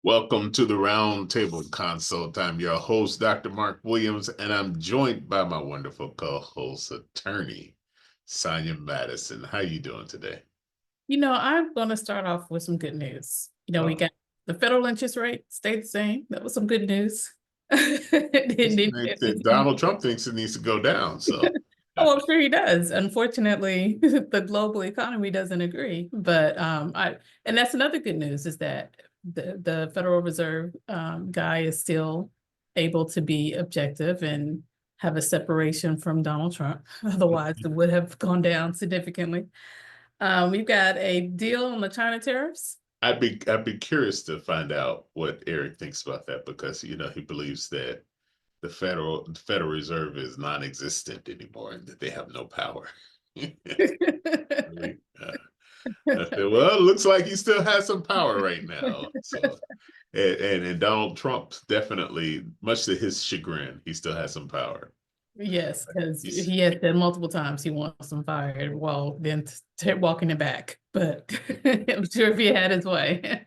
Welcome to the Round Table Consult. I'm your host, Dr. Mark Williams, and I'm joined by my wonderful co-host, attorney Sonia Madison. How you doing today? I'm going to start off with some good news. We Oh, got the federal interest rate stayed the same. That was some good news. Donald Trump thinks it needs to go down. So, Oh, I'm sure he does. Unfortunately, the global economy doesn't agree. But and that's another good news is that the Federal Reserve guy is still able to be objective and have a separation from Donald Trump. Otherwise, it would have gone down significantly. We've got a deal on the China tariffs. I'd be curious to find out what Eric thinks about that because he believes that the Federal Reserve is non-existent anymore and that they have no power. Really? I said, well, it looks like he still has some power right now. So, and Donald Trump definitely, much to his chagrin, he still has some power. Yes, because He's, he has said multiple times he wants them fired while then walking it back. But I'm sure if he had his way.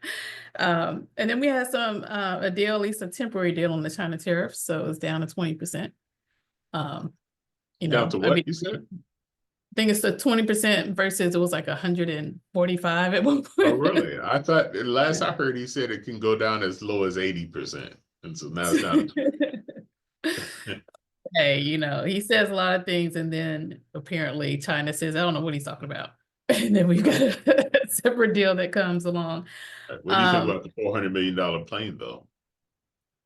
And then we had a deal, at least a temporary deal on the China tariffs. So it's down to 20%. Um, down to I what mean, you said? I think it's the 20% versus it was like 145 at one Oh, point. really? I thought last I heard he said it can go down as low as 80%. And so now it's down to 20. Hey, he says a lot of things, and then apparently China says, I don't know what he's talking about. And then we've got a separate deal that comes along. What do you think Um, about the $400 million plane, though?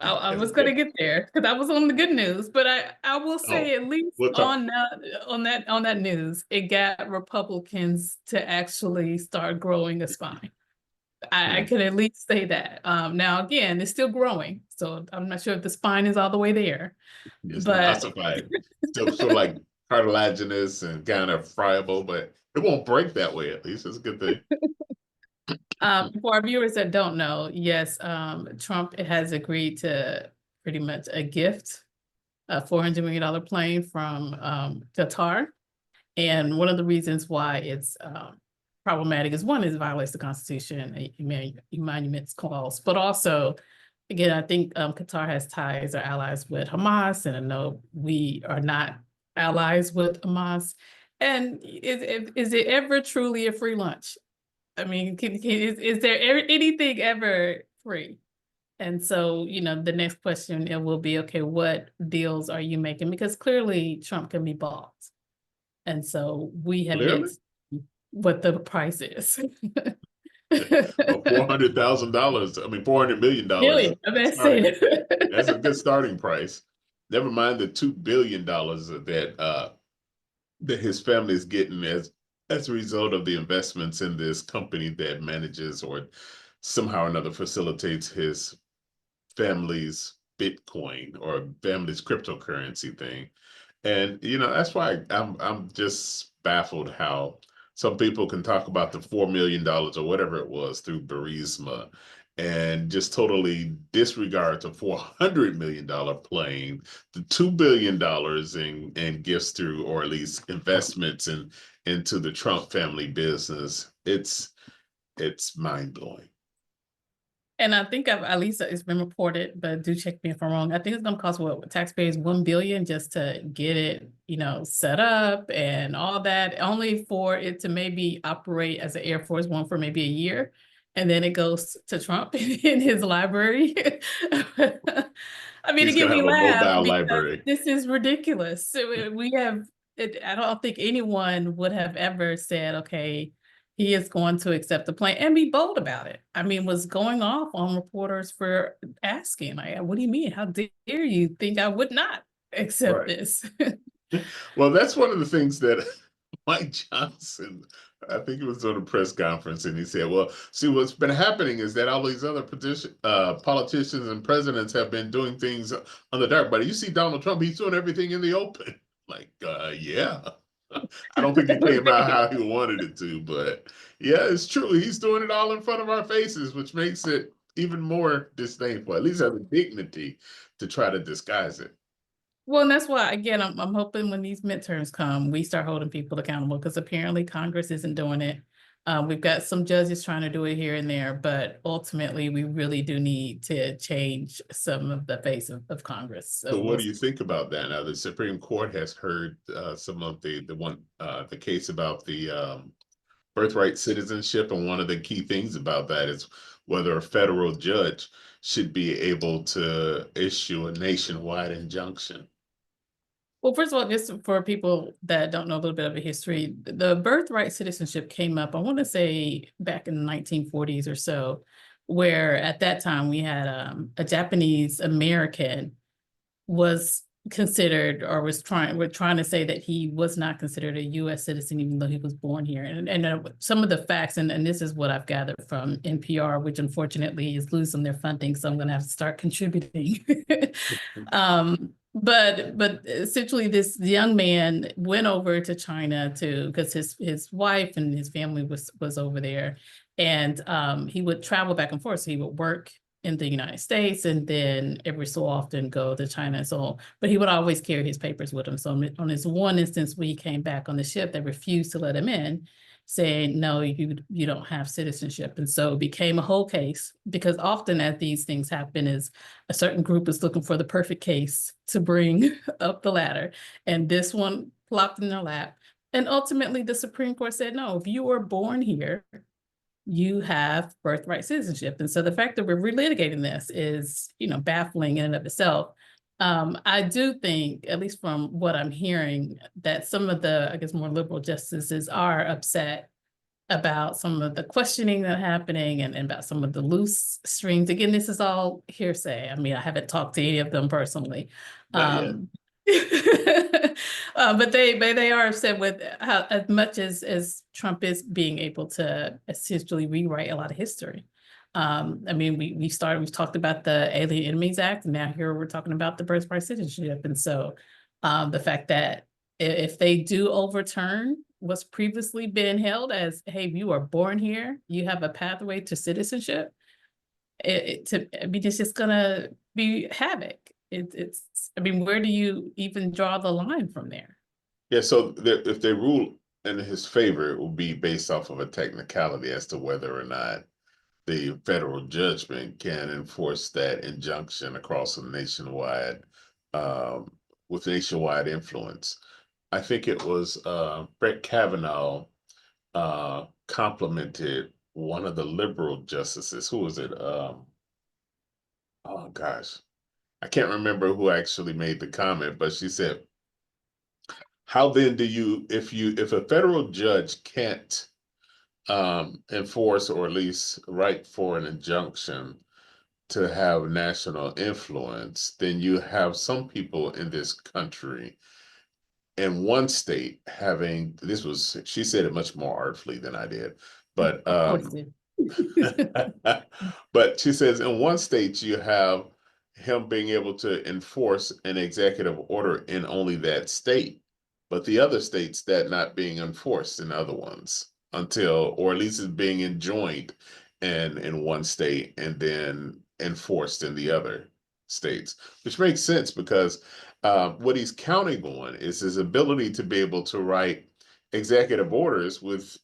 I As a was going to gift? get there because I was on the good news, but I will say Oh, at least we'll talk. on that news, it got Republicans to actually start growing a spine. I Hmm. can at least say that. Now again, it's still growing, so I'm not sure if the spine is all the way there, It's not but ossified. Still sort of like cartilaginous and kind of friable, but it won't break that way, at least. It's a good thing. For our viewers that don't know, yes, Trump has agreed to pretty much a gift, a $400 million plane from Qatar. And one of the reasons why it's problematic is one, is it violates the Constitution, emoluments clause, but also, again, I think Qatar has ties or allies with Hamas, and I know we are not allies with Hamas. And is it ever truly a free lunch? I mean, is there anything ever free? And so, the next question it will be, okay, what deals are you making? Because clearly Trump can be bought. And so we have yet Clearly. to see what the price is. Well, $400,000, I mean, $400 million, Million, I'm not saying starting, that's a it. good starting price. Never mind the $2 billion that his family is getting as a result of the investments in this company that manages or somehow or another facilitates his family's Bitcoin or family's cryptocurrency thing. And that's why I'm just baffled how some people can talk about the $4 million or whatever it was through Burisma and just totally disregard the $400 million plane, the $2 billion in gifts through, or at least investments into the Trump family business. It's mind blowing. And I think at least it's been reported, but do check me if I'm wrong. I think it's gonna cost what taxpayers 1 billion just to get it, set up and all that, only for it to maybe operate as an Air Force One for maybe a year. And then it goes to Trump in his library. I mean, He's again, gonna we have a laugh mobile because library. this is ridiculous. So we have, I don't think anyone would have ever said, okay, he is going to accept the plan and be bold about it. I mean, was going off on reporters for asking, like, what do you mean? How dare you think I would not accept Right. this? Well, that's one of the things that Mike Johnson, I think it was on a press conference, and he said, well, see, what's been happening is that all these other politicians and presidents have been doing things on the dark. But you see Donald Trump, he's doing everything in the open. Like, yeah. I don't think it came out how he wanted it to, but yeah, it's true. He's doing it all in front of our faces, which makes it even more disdainful. At least has the dignity to try to disguise it. Well, and that's why, again, I'm hoping when these midterms come, we start holding people accountable because apparently Congress isn't doing it. We've got some judges trying to do it here and there, but ultimately we really do need to change some of the face of Congress. So So what we'll do you think about that? Now, the Supreme Court has heard some of the case about the birthright citizenship, and one of the key things about that is whether a federal judge should be able to issue a nationwide injunction. Well, first of all, just for people that don't know a little bit of a history, the birthright citizenship came up, I want to say back in the 1940s or so, where at that time we had a Japanese American was considered or we're trying to say that he was not considered a US citizen, even though he was born here. And some of the facts, and this is what I've gathered from NPR, which unfortunately is losing their funding, so I'm going to have to start contributing. But essentially this young man went over to China because his wife and his family was over there. And he would travel back and forth. So he would work in the United States and then every so often go to China. So, but he would always carry his papers with him. So on this one instance, when he came back on the ship, they refused to let him in, saying, no, you don't have citizenship. And so it became a whole case, because often as these things happen is a certain group is looking for the perfect case to bring up the ladder. And this one plopped in their lap. And ultimately the Supreme Court said, no, if you were born here, you have birthright citizenship. And so the fact that we're relitigating this is, baffling in and of itself. I do think, at least from what I'm hearing, that some of the, I guess, more liberal justices are upset about some of the questioning that happening and about some of the loose strings. Again, this is all hearsay. I mean, I haven't talked to any of them personally. Not yet. But they are upset with how, as much as Trump is being able to essentially rewrite a lot of history. I mean, we've talked about the Alien Enemies Act, and now here we're talking about the birthright citizenship. And so the fact that if they do overturn what's previously been held as, hey, you are born here, you have a pathway to citizenship, I mean, it's just gonna be havoc. I mean, where do you even draw the line from there? Yeah, so if they rule in his favor, it will be based off of a technicality as to whether or not the federal judgment can enforce that injunction across a nationwide, um, with nationwide influence. I think it was Brett Kavanaugh complimented one of the liberal justices. Who was it? Oh gosh, I can't remember who actually made the comment, but she said, "How then do you, if a federal judge can't enforce or at least write for an injunction to have national influence, then you have some people in this country in one state having this was she said it much more artfully than I did, but Of course. but she says in one state you have him being able to enforce an executive order in only that state, but the other states that not being enforced in other ones until, or at least it's being enjoined in one state and then enforced in the other states, which makes sense because what he's counting on is his ability to be able to write executive orders with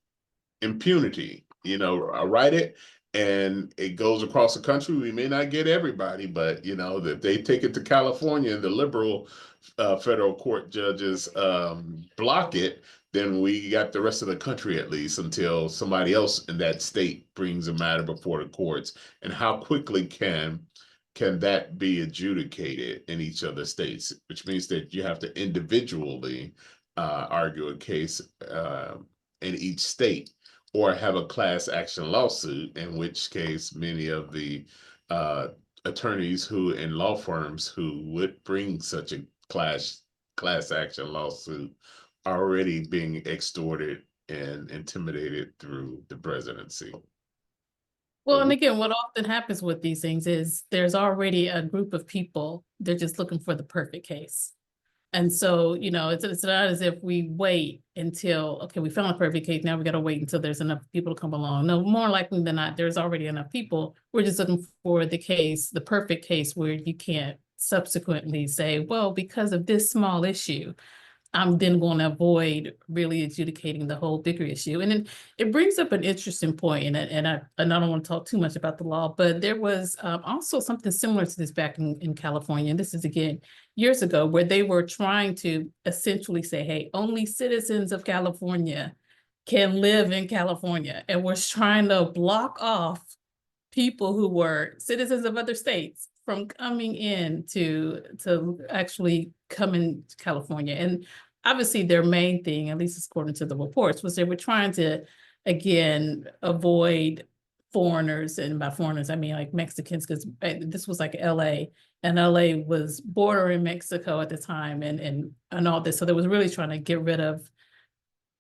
impunity. Write it and it goes across the country. We may not get everybody, but if they take it to California and the liberal federal court judges block it, then we got the rest of the country at least until somebody else in that state brings a matter before the courts. And how quickly can that be adjudicated in each of the states, which means that you have to individually argue a case in each state, or have a class action lawsuit, in which case many of the attorneys who in law firms who would bring such a class action lawsuit are already being extorted and intimidated through the presidency. Well, and again, what often happens with these things is there's already a group of people, they're just looking for the perfect case. And so, it's not as if we wait until, okay, we found a perfect case, now we got to wait until there's enough people to come along. No, more likely than not, there's already enough people. We're just looking for the perfect case where you can't subsequently say, well, because of this small issue, I'm then going to avoid really adjudicating the whole bigger issue. And then it brings up an interesting point, and I don't want to talk too much about the law, but there was also something similar to this back in California. And this is again years ago, where they were trying to essentially say, hey, only citizens of California can live in California, and was trying to block off people who were citizens of other states from coming in to actually come in to California. And obviously their main thing, at least according to the reports, was they were trying to again avoid foreigners, and by foreigners I mean like Mexicans, because this was like LA, and LA was bordering Mexico at the time, and all this. So they was really trying to get rid of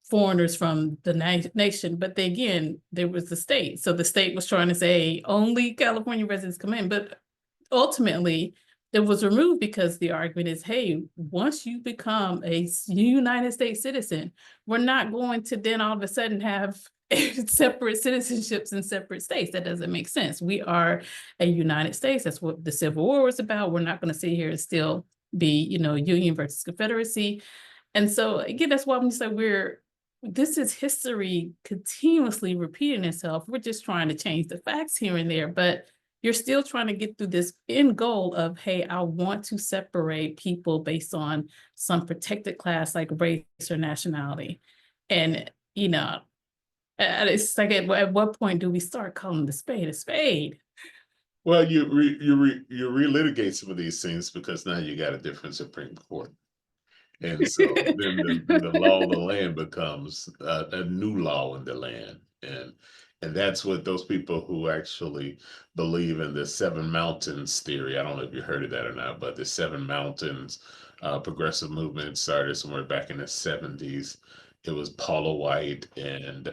foreigners from the nation. But they, again, there was the state. So the state was trying to say only California residents come in. But ultimately, it was removed because the argument is, hey, once you become a United States citizen, we're not going to then all of a sudden have separate citizenships in separate states. That doesn't make sense. We are a United States. That's what the Civil War was about. We're not going to sit here and still be, Union versus Confederacy. And so again, that's why I'm just like, this is history continuously repeating itself. We're just trying to change the facts here and there, but you're still trying to get through this end goal of, hey, I want to separate people based on some protected class like race or nationality. And, it's like, at what point do we start calling the spade a spade? Well, you relitigate some of these things because now you got a different Supreme Court. And so then the law of the land becomes a new law in the land. And that's what those people who actually believe in the seven mountains theory. I don't know if you heard of that or not, but the seven mountains progressive movement started somewhere back in the 70s. It was Paula White and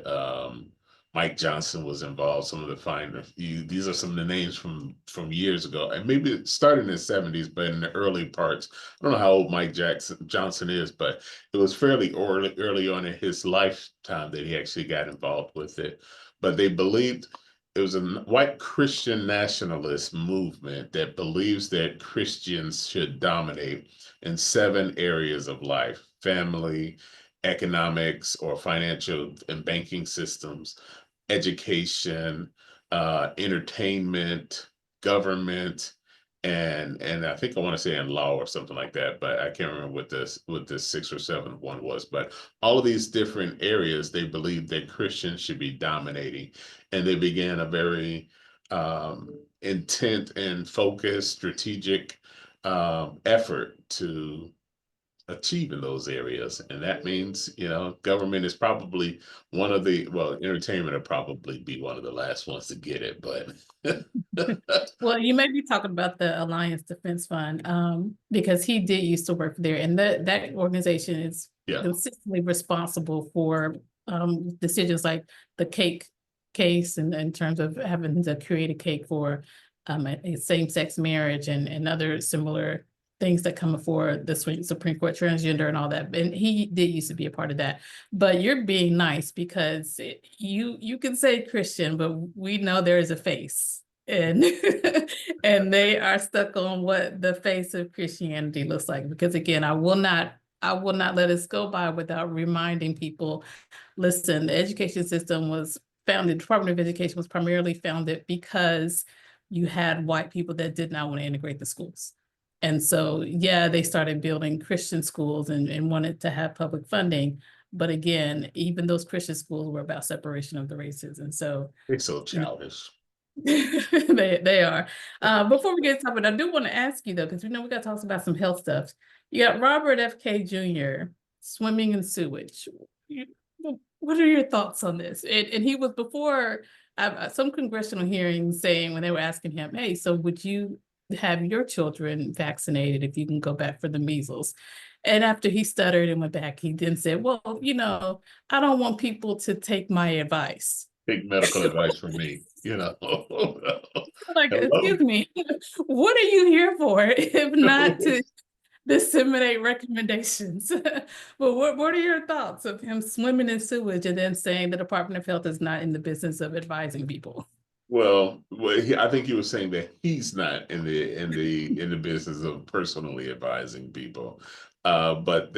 Mike Johnson was involved. Some of the these are some of the names from years ago, and maybe it started in the 70s, but in the early parts, I don't know how old Johnson is, but it was fairly early on in his lifetime that he actually got involved with it. But they believed it was a white Christian nationalist movement that believes that Christians should dominate in seven areas of life: family, economics or financial and banking systems, education, entertainment, government, and I think I want to say in law or something like that, but I can't remember what this 6 or 7 one was. But all of these different areas, they believe that Christians should be dominating, and they began a very intent and focused, strategic effort to achieve in those areas. And that means, government is probably entertainment will probably be one of the last ones to get it, but Well, you may be talking about the Alliance Defense Fund, because he did used to work there, and that organization is yeah, consistently responsible for decisions like the cake case, and in terms of having to create a cake for a same-sex marriage and other similar things that come before the Supreme Court, transgender and all that. And he did used to be a part of that. But you're being nice because you can say Christian, but we know there is a face. And and they are stuck on what the face of Christianity looks like. Because again, I will not let us go by without reminding people, listen, the education system was founded, Department of Education was primarily founded because you had white people that did not want to integrate the schools. And so, yeah, they started building Christian schools and wanted to have public funding. But again, even those Christian schools were about separation of the races. And so, it's so childish. they are. Before we get started, I do want to ask you though, because we know we got to talk about some health stuff. You got Robert F.K. Jr. swimming in sewage. What are your thoughts on this? And he was before some congressional hearings saying, when they were asking him, hey, so would you have your children vaccinated if you can go back for the measles? And after he stuttered and went back, he then said, well, I don't want people to take my advice. Take medical advice from me, Like, Hello. excuse me, what are you here for if not to disseminate recommendations? But what are your thoughts of him swimming in sewage and then saying the Department of Health is not in the business of advising people? I think he was saying that he's not in the business of personally advising people. But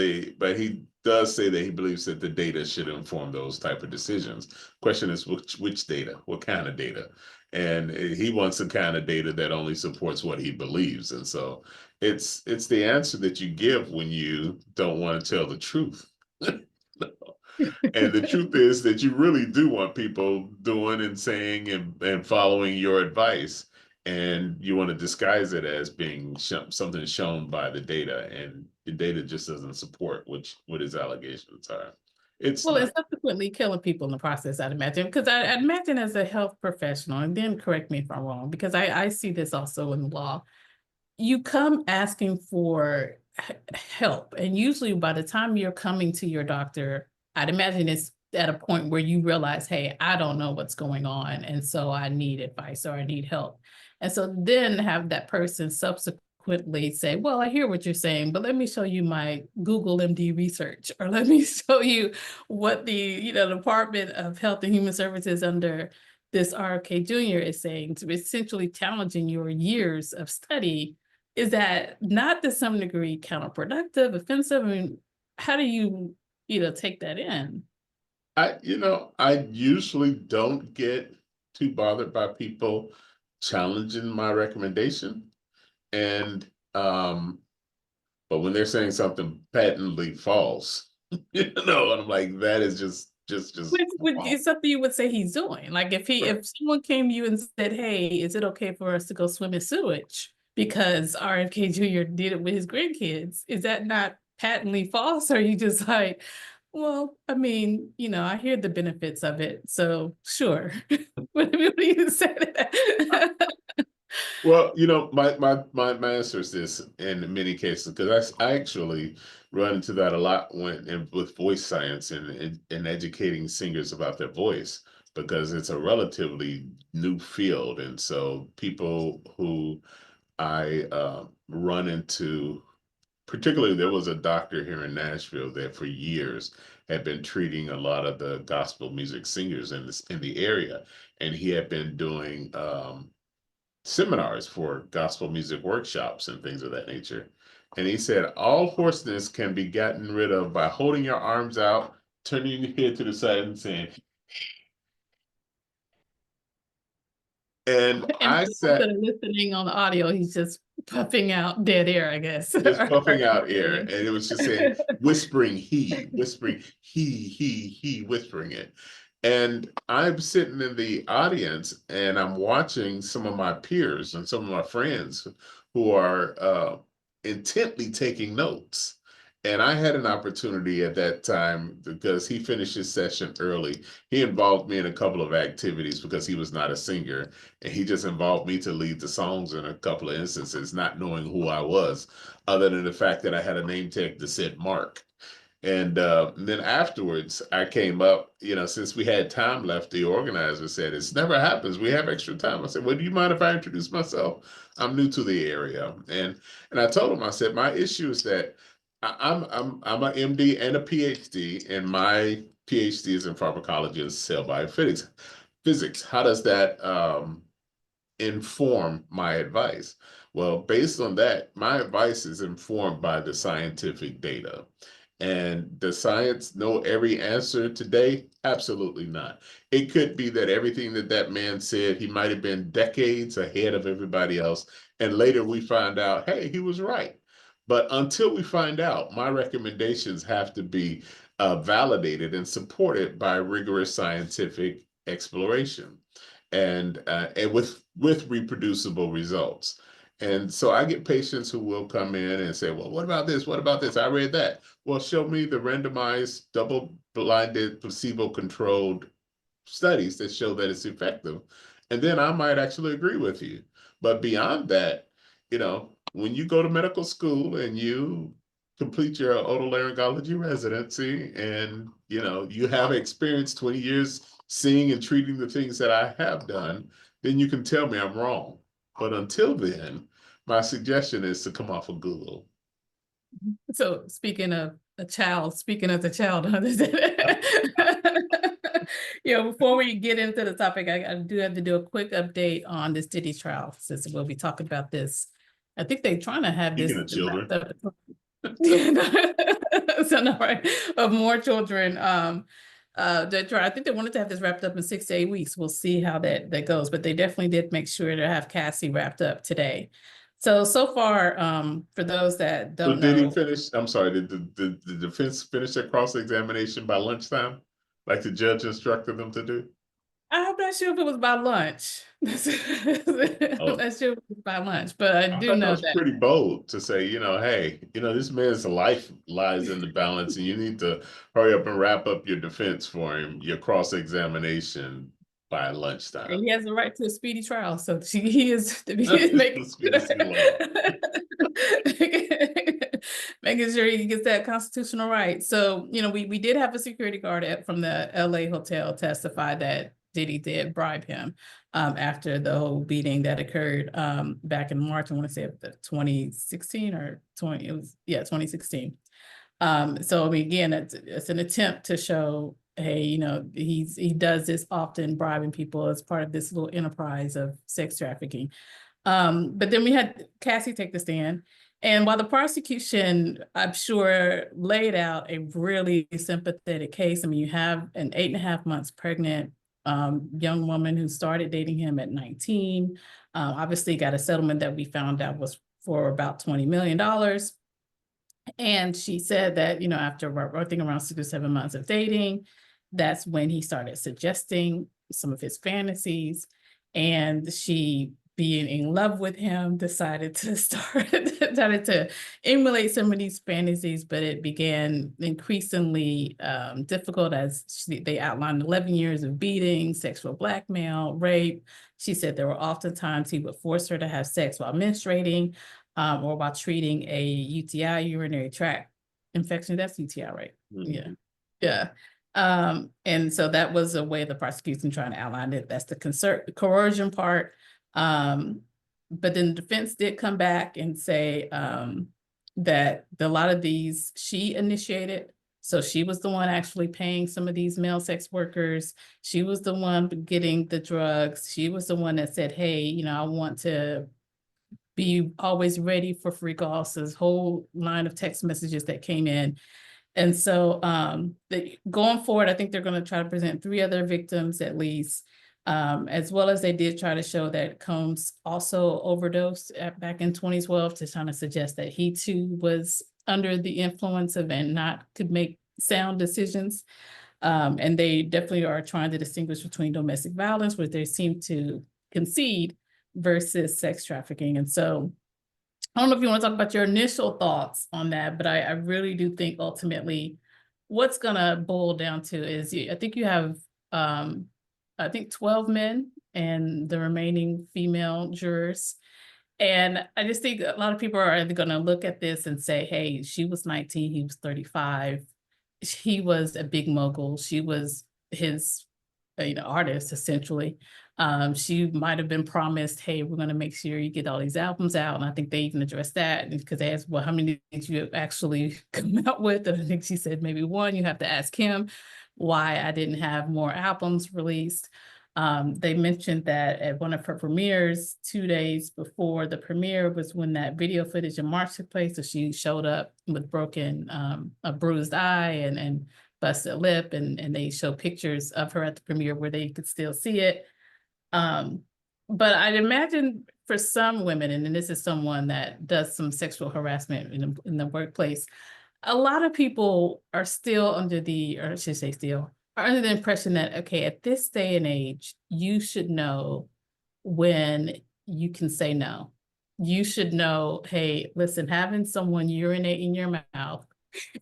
he does say that he believes that the data should inform those type of decisions. Question is which data, what kind of data, and he wants the kind of data that only supports what he believes. And so it's the answer that you give when you don't want to tell the truth. And the truth is that you really do want people doing and saying and following your advice. And you want to disguise it as being something shown by the data. And the data just doesn't support what his allegations are. It's Well, and not. subsequently killing people in the process, I'd imagine, because I'd imagine as a health professional, and then correct me if I'm wrong, because I see this also in law. You come asking for help, and usually by the time you're coming to your doctor, I'd imagine it's at a point where you realize, hey, I don't know what's going on, and so I need advice or I need help. And so then have that person subsequently say, well, I hear what you're saying, but let me show you my Google MD research, or let me show you what the Department of Health and Human Services under this RFK Jr. is saying, to essentially challenging your years of study. Is that not to some degree counterproductive, offensive? I mean, how do you, take that in? I usually don't get too bothered by people challenging my recommendation. And but when they're saying something patently false, and I'm like, that is just Which wrong. is something you would say he's doing. Like Right. if someone came to you and said, hey, is it okay for us to go swim in sewage because RFK Jr. did it with his grandkids? Is that not patently false? Or are you just like, well, I mean, I hear the benefits of it, so sure. What do you say to that? Well, my answer is this in many cases, because I actually run into that a lot with voice science and educating singers about their voice, because it's a relatively new field. And so people who I run into, particularly there was a doctor here in Nashville that for years had been treating a lot of the gospel music singers in the area, and he had been doing seminars for gospel music workshops and things of that nature. And he said all hoarseness can be gotten rid of by holding your arms out, turning your head to the side, and saying, and And I for those that sat are listening on the audio, he's just puffing out dead air, I guess. just puffing out air. Exhaling. And it was just saying, whispering he, whispering it. And I'm sitting in the audience and I'm watching some of my peers and some of my friends who are intently taking notes. And I had an opportunity at that time because he finished his session early. He involved me in a couple of activities because he was not a singer. And he just involved me to lead the songs in a couple of instances, not knowing who I was, other than the fact that I had a name tag that said Mark. And then afterwards, I came up, since we had time left, the organizer said, "It's never happens. We have extra time." I said, "Well, do you mind if I introduce myself? I'm new to the area." And I told him, I said, "My issue is that I'm an MD and a PhD, and my PhD is in pharmacology and cell biophysics. Physics. How does that inform my advice?" Well, based on that, my advice is informed by the scientific data. And does science know every answer today? Absolutely not. It could be that everything that man said, he might have been decades ahead of everybody else. And later we find out, hey, he was right. But until we find out, my recommendations have to be validated and supported by rigorous scientific exploration and with reproducible results. And so I get patients who will come in and say, "Well, what about this? What about this? I read that." Well, show me the randomized, double-blinded, placebo-controlled studies that show that it's effective. And then I might actually agree with you. But beyond that, when you go to medical school and you complete your otolaryngology residency and, you have experience 20 years seeing and treating the things that I have done, then you can tell me I'm wrong. But until then, my suggestion is to come off of Google. So speaking of a child, speaking as a child, before we get into the topic, I do have to do a quick update on this Diddy trial, since we'll be talking about this. I think they're trying to have Speaking this of wrapped children, up. So no, right, of more children. That I think they wanted to have this wrapped up in 6 to 8 weeks. We'll see how that goes, but they definitely did make sure to have Cassie wrapped up today. So far, for those that So don't did he know, finish? I'm sorry, did the defense finish their cross-examination by lunchtime, like the judge instructed them to do? I'm not sure if it was by lunch. I'm Oh, not sure if it was by lunch, but I I do thought that know was that. pretty bold to say, hey, this man's life lies in the balance, and you need to hurry up and wrap up your defense for him, your cross-examination by lunchtime. And he has a right to a speedy trial, so he is to be making Let's be this law. making sure he gets that constitutional right. So, we did have a security guard from the LA hotel testify that Diddy did bribe him after the whole beating that occurred back in March. I want to say 2016 or 20, it was, yeah, 2016. So I mean, again, it's an attempt to show, hey, he does this often, bribing people as part of this little enterprise of sex trafficking. But then we had Cassie take the stand. And while the prosecution, I'm sure, laid out a really sympathetic case, I mean, you have an 8.5 months pregnant young woman who started dating him at 19, obviously got a settlement that we found out was for about $20 million. And she said that, after I think around 6 or 7 months of dating, that's when he started suggesting some of his fantasies. And she, being in love with him, decided to started to emulate some of these fantasies, but it began increasingly difficult as they outlined 11 years of beating, sexual blackmail, rape. She said there were often times he would force her to have sex while menstruating, or while treating a UTI, urinary tract infection. That's UTI, right? Yeah. Mhm. Yeah. And so that was a way the prosecution trying to outline it. That's the coercion part. But then the defense did come back and say that a lot of these she initiated. So she was the one actually paying some of these male sex workers. She was the one getting the drugs. She was the one that said, hey, I want to be always ready for free calls. This whole line of text messages that came in. And so going forward, I think they're going to try to present 3 other victims at least, as well as they did try to show that Combs also overdosed back in 2012 to try to suggest that he too was under the influence of and not could make sound decisions. And they definitely are trying to distinguish between domestic violence, which they seem to concede, versus sex trafficking. And so I don't know if you want to talk about your initial thoughts on that, but I really do think ultimately what's going to boil down to is I think you have, I think 12 men and the remaining female jurors. And I just think a lot of people are either going to look at this and say, hey, she was 19, he was 35. He was a big mogul. She was his, artist essentially. She might have been promised, hey, we're going to make sure you get all these albums out. And I think they even addressed that because they asked, well, how many did you actually come out with? And I think she said maybe one. You have to ask him why I didn't have more albums released. They mentioned that at one of her premieres, 2 days before the premiere was when that video footage in March took place. So she showed up with a bruised eye and busted lip, and they show pictures of her at the premiere where they could still see it. But I'd imagine for some women, and this is someone that does some sexual harassment in the workplace, a lot of people are still or I should say still, are under the impression that, okay, at this day and age, you should know when you can say no. You should know, hey, listen, having someone urinate in your mouth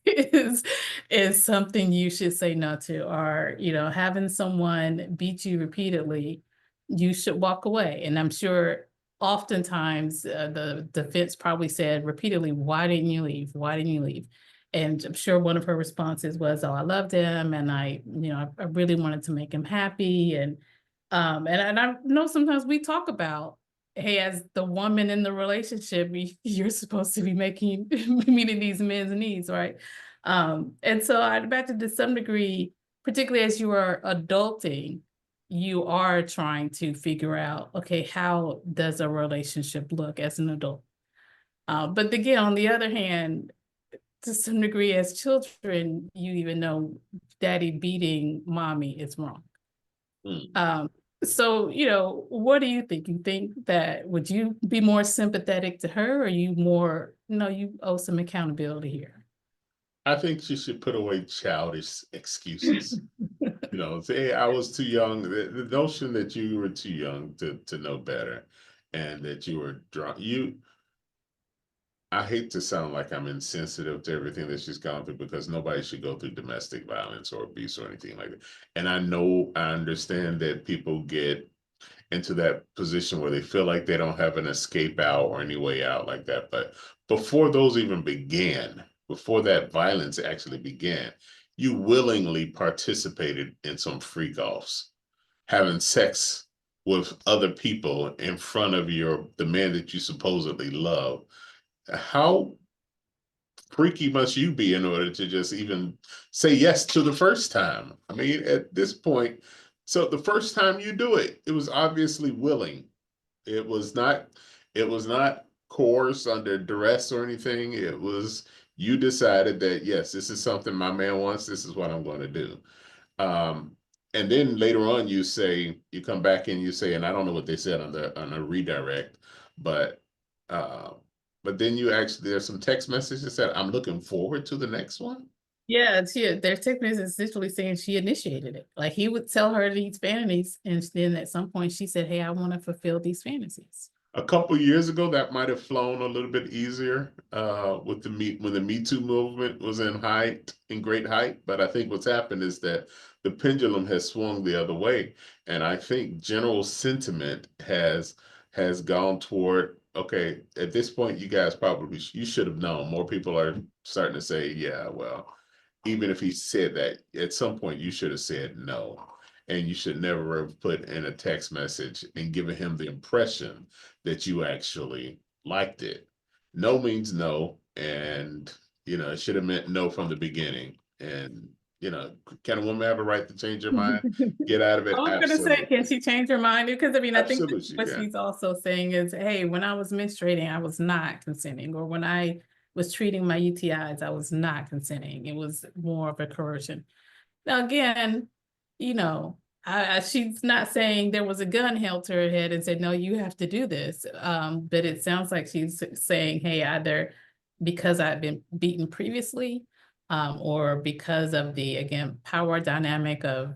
is is something you should say no to, or having someone beat you repeatedly, you should walk away. And I'm sure oftentimes the defense probably said repeatedly, why didn't you leave, why didn't you leave? And I'm sure one of her responses was, oh, I loved him, and I really wanted to make him happy. And I know sometimes we talk about, hey, as the woman in the relationship, you're supposed to be meeting these men's needs, right? And so I'd imagine to some degree, particularly as you are adulting, you are trying to figure out, okay, how does a relationship look as an adult? But again, on the other hand, to some degree as children, you even know daddy beating mommy is wrong. Mm. So, what do you think? You think that would you be more sympathetic to her, or you more, no, you owe some accountability here? I think she should put away childish excuses. Say, "Hey, I was too young." The notion that you were too young to know better, and that you were drunk. I hate to sound like I'm insensitive to everything that she's gone through, because nobody should go through domestic violence or abuse or anything like that. And I understand that people get into that position where they feel like they don't have an escape out or any way out like that. But before those even began, before that violence actually began, you willingly participated in some freak offs, having sex with other people in front of the man that you supposedly love. How freaky must you be in order to just even say yes to the first time? I mean, at this point, so the first time you do it, it was obviously willing. It was not, it was not coerced under duress or anything. It was, you decided that yes, this is something my man wants, this is what I'm going to do. Um, and then later on, you come back and you say, and I don't know what they said on a redirect, but uh, but then there's some text messages that said, "I'm looking forward to the next one." Yeah, their text message is essentially saying she initiated it. Like he would tell her these fantasies, and then at some point she said, "Hey, I want to fulfill these fantasies." A couple years ago, that might have flown a little bit easier with when the Me Too movement was in great height. But I think what's happened is that the pendulum has swung the other way, and I think general sentiment has gone toward, okay, at this point, you guys probably you should have known. More people are starting to say, yeah, well, even if he said that, at some point you should have said no. And you should never have put in a text message and given him the impression that you actually liked it. No means no. And, it should have meant no from the beginning. And, can a woman have a right to change her mind? Get out of I it? was gonna say, can Absolutely. she change her mind? Because I mean, I think Absolutely, she what can. she's also saying is, hey, when I was menstruating, I was not consenting, or when I was treating my UTIs, I was not consenting. It was more of a coercion. Now, again, she's not saying there was a gun held to her head and said, no, you have to do this. But it sounds like she's saying, hey, either because I've been beaten previously, or because of the, again, power dynamic of,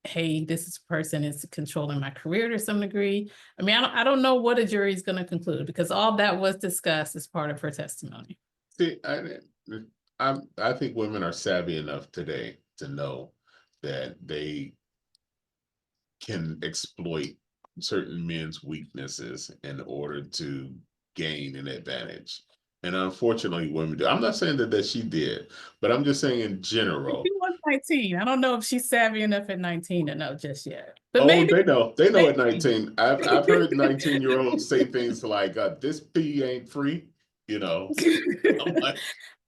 hey, this person is controlling my career to some degree. I mean, I don't know what a jury is going to conclude, because all that was discussed as part of her testimony. See, I think women are savvy enough today to know that they can exploit certain men's weaknesses in order to gain an advantage. And unfortunately, women do. I'm not saying that she did, but I'm just saying in She general. was 19. I don't know if she's savvy enough at 19 to know just yet, but Oh, maybe. they know. They know at Maybe. 19. I've heard 19-year-olds say things like, "This pee ain't free," I'm like,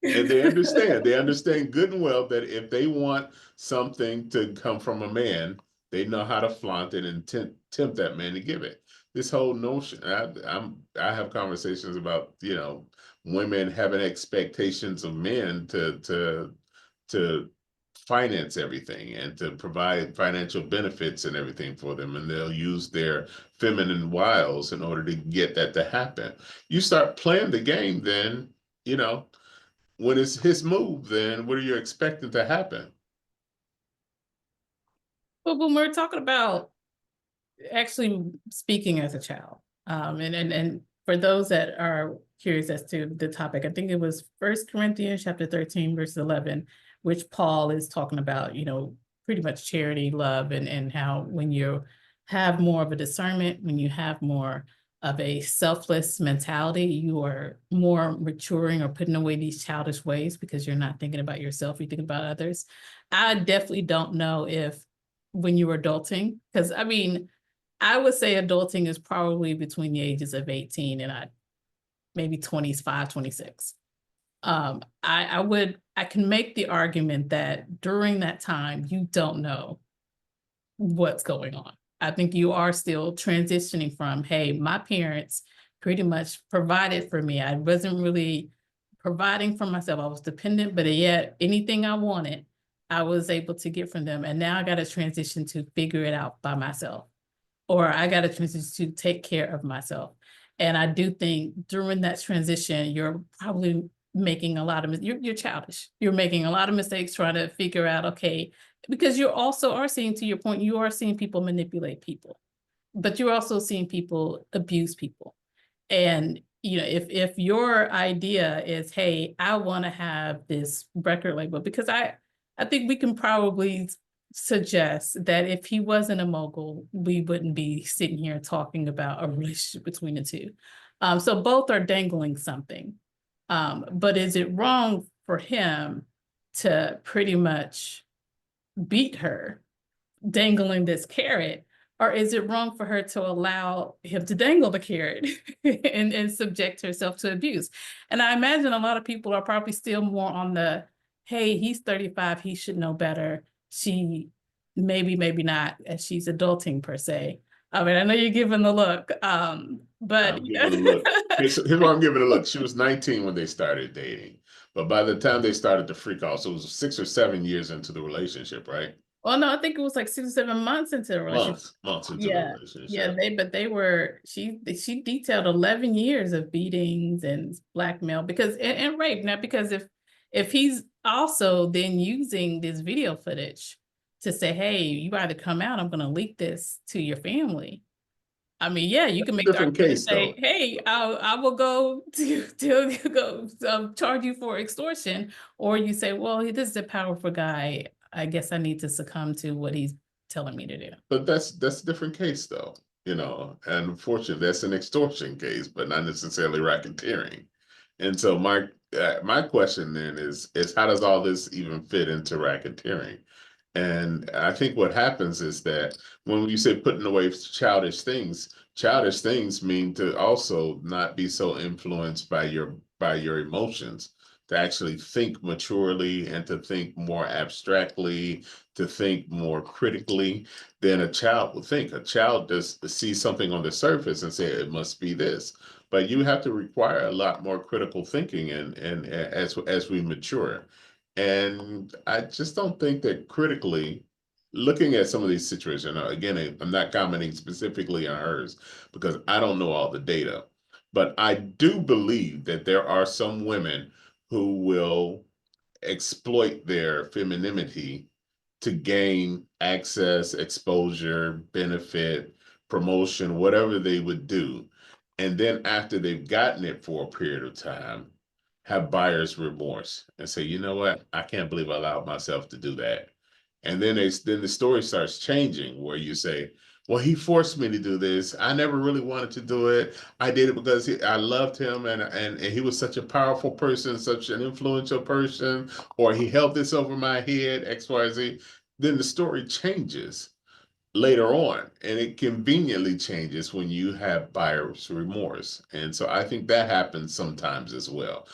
and they understand. They understand good and well that if they want something to come from a man, they know how to flaunt it and tempt that man to give it. This whole notion, I have conversations about, women having expectations of men to finance everything and to provide financial benefits and everything for them, and they'll use their feminine wiles in order to get that to happen. You start playing the game, then you know when it's his move, then what are you expecting to happen? But when we're talking about actually speaking as a child, and for those that are curious as to the topic, I think it was First Corinthians chapter 13, verse 11, which Paul is talking about, pretty much charity, love, and how when you have more of a discernment, when you have more of a selfless mentality, you are more maturing or putting away these childish ways because you're not thinking about yourself, you're thinking about others. I definitely don't know if when you were adulting, because I mean, I would say adulting is probably between the ages of 18 and maybe 25, 26. I can make the argument that during that time, you don't know what's going on. I think you are still transitioning from, hey, my parents pretty much provided for me. I wasn't really providing for myself. I was dependent, but yet anything I wanted, I was able to get from them. And now I got to transition to figure it out by myself, or I got to transition to take care of myself. And I do think during that transition, you're probably making a lot of, you're childish. You're making a lot of mistakes trying to figure out, okay, because you also are seeing, to your point, you are seeing people manipulate people, but you're also seeing people abuse people. And if your idea is, hey, I want to have this record label, because I think we can probably suggest that if he wasn't a mogul, we wouldn't be sitting here talking about a relationship between the two. So both are dangling something. But is it wrong for him to pretty much beat her, dangling this carrot? Or is it wrong for her to allow him to dangle the carrot and subject herself to abuse? And I imagine a lot of people are probably still more on the, hey, he's 35, he should know better. She maybe not, as she's adulting per se. I mean, I know you're giving the look, but I'm giving a look. Here's why I'm giving a look. She was 19 when they started dating, but by the time they started to freak out, so it was 6 or 7 years into the relationship, right? well, no, I think it was like 6 or 7 months into the relationship. Months into the Yeah, yeah, relationship. they were, she detailed 11 years of beatings and blackmail because and rape. Now, because if he's also then using this video footage to say, hey, you either come out, I'm gonna leak this to your family. I mean, yeah, you can make the Different argument and case say, though. hey, I will go to go charge you for extortion, or you say, well, this is a powerful guy. I guess I need to succumb to what he's telling me to do. But that's a different case though, and unfortunately that's an extortion case, but not necessarily racketeering. And so my question then is how does all this even fit into racketeering? And I think what happens is that when you say putting away childish things mean to also not be so influenced by your emotions, to actually think maturely and to think more abstractly, to think more critically than a child would think. A child just sees something on the surface and say it must be this. But you have to require a lot more critical thinking and as we mature. And I just don't think that critically looking at some of these situations, again, I'm not commenting specifically on hers because I don't know all the data, but I do believe that there are some women who will exploit their femininity to gain access, exposure, benefit, promotion, whatever they would do. And then after they've gotten it for a period of time, have buyer's remorse and say, you know what, I can't believe I allowed myself to do that. And then the story starts changing where you say, well, he forced me to do this. I never really wanted to do it. I did it because I loved him and he was such a powerful person, such an influential person, or he held this over my head, XYZ. Then the story changes later on, and it conveniently changes when you have buyer's remorse. And so I think that happens sometimes as well.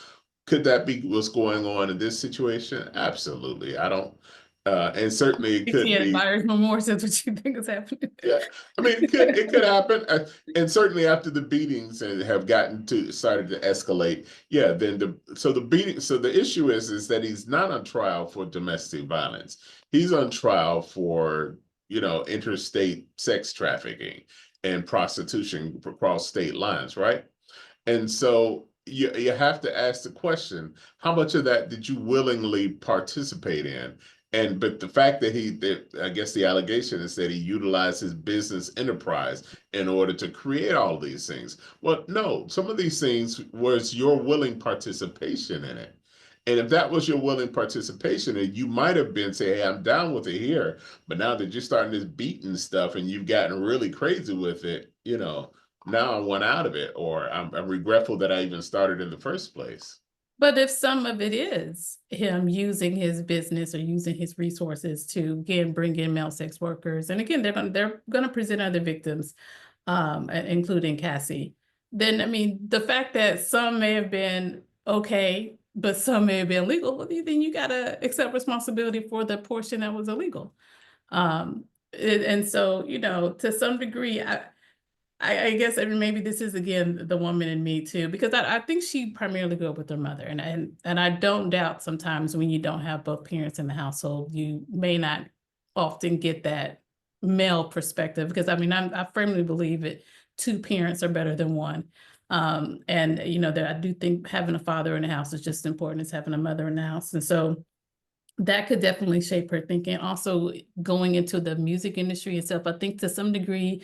Could that be what's going on in this situation? Absolutely. I don't, and certainly it If he could had be. buyer's remorse, that's what you think is happening. Yeah, I mean, it could happen, and certainly after the beatings and have started to escalate. Yeah, then the issue is that he's not on trial for domestic violence. He's on trial for interstate sex trafficking and prostitution across state lines, right? And so you have to ask the question, how much of that did you willingly participate in? And but the fact that I guess the allegation is that he utilized his business enterprise in order to create all these things. Well, no, some of these things was your willing participation in it. And if that was your willing participation, and you might have been say, hey, I'm down with it here, but now that you're starting this beating stuff and you've gotten really crazy with it, now I want out of it, or I'm regretful that I even started in the first place. But if some of it is him using his business or using his resources to again bring in male sex workers, and again they're gonna present other victims, including Cassie, then I mean the fact that some may have been okay, but some may have been legal, well, then you gotta accept responsibility for the portion that was illegal. And so to some degree, I guess, I mean, maybe this is again the woman in me too, because I think she primarily grew up with her mother, and I don't doubt sometimes when you don't have both parents in the household, you may not often get that male perspective. Because I mean, I firmly believe it. Two parents are better than one, and you know that I do think having a father in the house is just as important as having a mother in the house, and so that could definitely shape her thinking. Also, going into the music industry itself, I think to some degree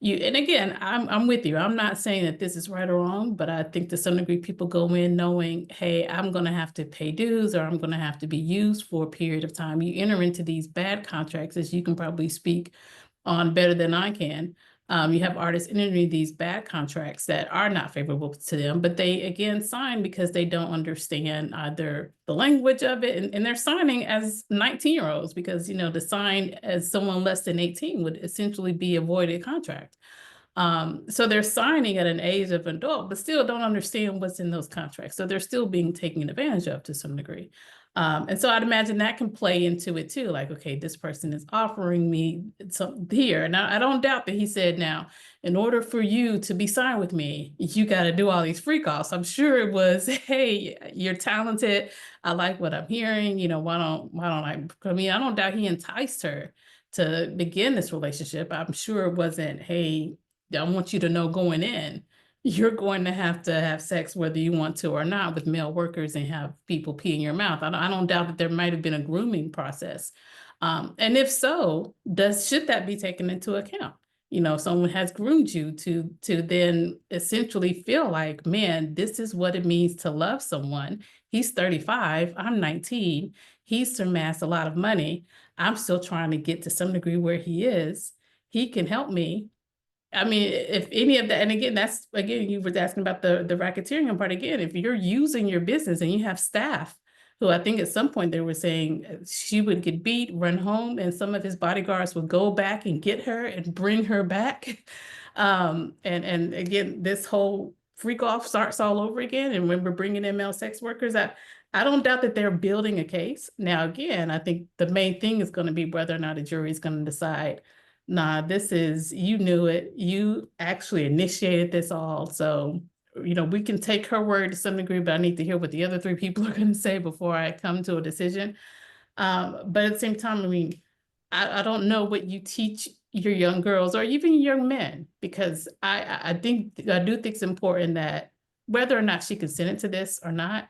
you, and again, I'm with you. I'm not saying that this is right or wrong, but I think to some degree people go in knowing, hey, I'm gonna have to pay dues or I'm gonna have to be used for a period of time. You enter into these bad contracts, as you can probably speak on better than I can. You have artists entering these bad contracts that are not favorable to them, but they again sign because they don't understand either the language of it, and they're signing as 19-year-olds because you know to sign as someone less than 18 would essentially be a voided contract. So they're signing at an age of adult, but still don't understand what's in those contracts. So they're still being taken advantage of to some degree. And so I'd imagine that can play into it too. Like, okay, this person is offering me something here. Now, I don't doubt that he said, now, in order for you to be signed with me, you got to do all these free calls. I'm sure it was, hey, you're talented. I like what I'm hearing. You know, why don't I mean, I don't doubt he enticed her to begin this relationship. I'm sure it wasn't, hey, I want you to know going in, you're going to have sex whether you want to or not with male workers and have people pee in your mouth. I don't doubt that there might have been a grooming process. And if so, should that be taken into account? You know, someone has groomed you to then essentially feel like, man, this is what it means to love someone. He's 35, I'm 19. He's amassed a lot of money. I'm still trying to get to some degree where he is. He can help me. I mean, if any of that, and again, that's again, you were asking about the racketeering part again. If you're using your business and you have staff who I think at some point they were saying she would get beat, run home, and some of his bodyguards would go back and get her and bring her back. And again, this whole freak off starts all over again. And when we're bringing in male sex workers, I don't doubt that they're building a case. Now, again, I think the main thing is going to be whether or not a jury is going to decide, nah, this is, you knew it. You actually initiated this all. So, you know, we can take her word to some degree, but I need to hear what the other three people are going to say before I come to a decision. But at the same time, I mean, I don't know what you teach your young girls or even young men, because I think, I do think it's important that whether or not she consented to this or not,